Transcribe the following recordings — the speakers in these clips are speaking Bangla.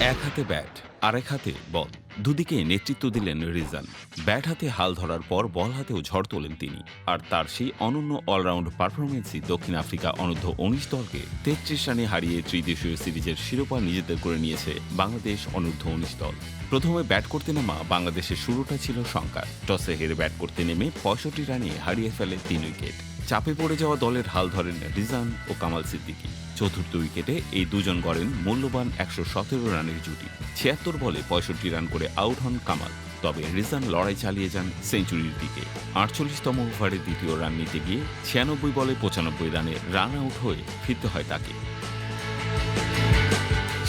এক হাতে ব্যাট, আরেক হাতে বল। দুদিকে নেতৃত্ব দিলেন রিজান। ব্যাট হাতে হাল ধরার পর বল হাতেও ঝড় তোলেন তিনি। আর তার সেই অনন্য অলরাউন্ড পারফরমেন্সই দক্ষিণ আফ্রিকা অনূর্ধ্ব-১৯ দলকে ৩৩ রানে হারিয়ে ত্রিদেশীয় সিরিজের শিরোপা নিজেদের করে নিয়েছে বাংলাদেশ অনূর্ধ্ব-১৯ দল। প্রথমে ব্যাট করতে নামা বাংলাদেশের শুরুটা ছিল শঙ্কার। টসে হেরে ব্যাট করতে নেমে ৬৫ রানে হারিয়ে ফেলে ৩ উইকেট। চাপে পড়ে যাওয়া দলের হাল ধরেন রিজান ও কামাল সিদ্দিকী। চতুর্থ উইকেটে এই দুজন গড়েন মূল্যবান ১১৭ রানের জুটি। ৭৬ বলে ৬৫ রান করে আউট হন কামাল। তবে রিজান লড়াই চালিয়ে যান সেঞ্চুরির দিকে। ৪৮তম ওভারে দ্বিতীয় রান নিতে গিয়ে ৯৬ বলে ৯৫ রানে রান আউট হয়ে ফিরতে হয় তাকে।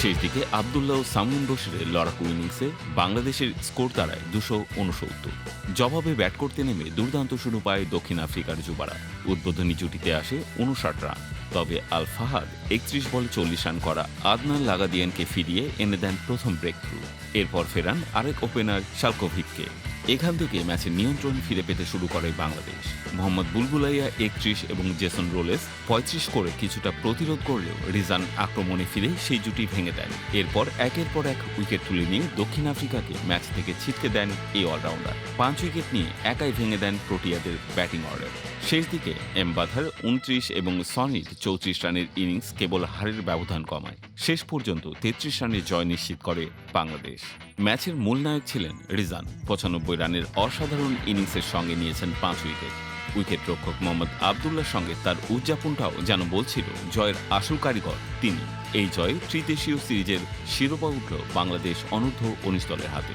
শেষ দিকে আবদুল্লাহ ও সামিউন বশিরের লড়াকু ইনিংসে বাংলাদেশের স্কোর দাঁড়ায় ২৬৯। জবাবে ব্যাট করতে নেমে দুর্দান্ত শুরু পায় দক্ষিণ আফ্রিকার যুবারা। উদ্বোধনী জুটিতে আসে ৫৯ রান। তবে আল ফাহাদ ৩১ বলে ৪০ রান করা আদনান লাগাদিয়ানকে ফিরিয়ে এনে দেন প্রথম ব্রেক থ্রু। এরপর ফেরান আরেক ওপেনার শালকোভিককে। এখান থেকে ম্যাচের নিয়ন্ত্রণ ফিরে পেতে শুরু করে বাংলাদেশ। মোহাম্মদ বুলবুলাইয়া ৩১ এবং জেসন রোলেস ৩৫ করে কিছুটা প্রতিরোধ করলেও রিজান আক্রমণে ফিরে সেই জুটি ভেঙে দেন। এরপর একের পর এক উইকেট তুলে নিয়ে দক্ষিণ আফ্রিকাকে ম্যাচ থেকে ছিটকে দেন এই অলরাউন্ডার। ৫ উইকেট নিয়ে একাই ভেঙে দেন প্রোটিয়াদের ব্যাটিং অর্ডার। শেষ দিকে এমবাথার ২৯ এবং সনির ৩৪ রানের ইনিংস কেবল হারের ব্যবধান কমায়। শেষ পর্যন্ত ৩৩ রানের জয় নিশ্চিত করে বাংলাদেশ। ম্যাচের মূল নায়ক ছিলেন রিজান। ৯৫ রানের অসাধারণ ইনিংসের সঙ্গে নিয়েছেন ৫ উইকেট। উইকেটরক্ষক মোহাম্মদ আবদুল্লার সঙ্গে তার উদযাপনটাও যেন বলছিল জয়ের আসল কারিগর তিনি। এই জয়ে ত্রিদেশীয় সিরিজের শিরোপা উঠল বাংলাদেশ অনূর্ধ্ব-১৯ দলের হাতে।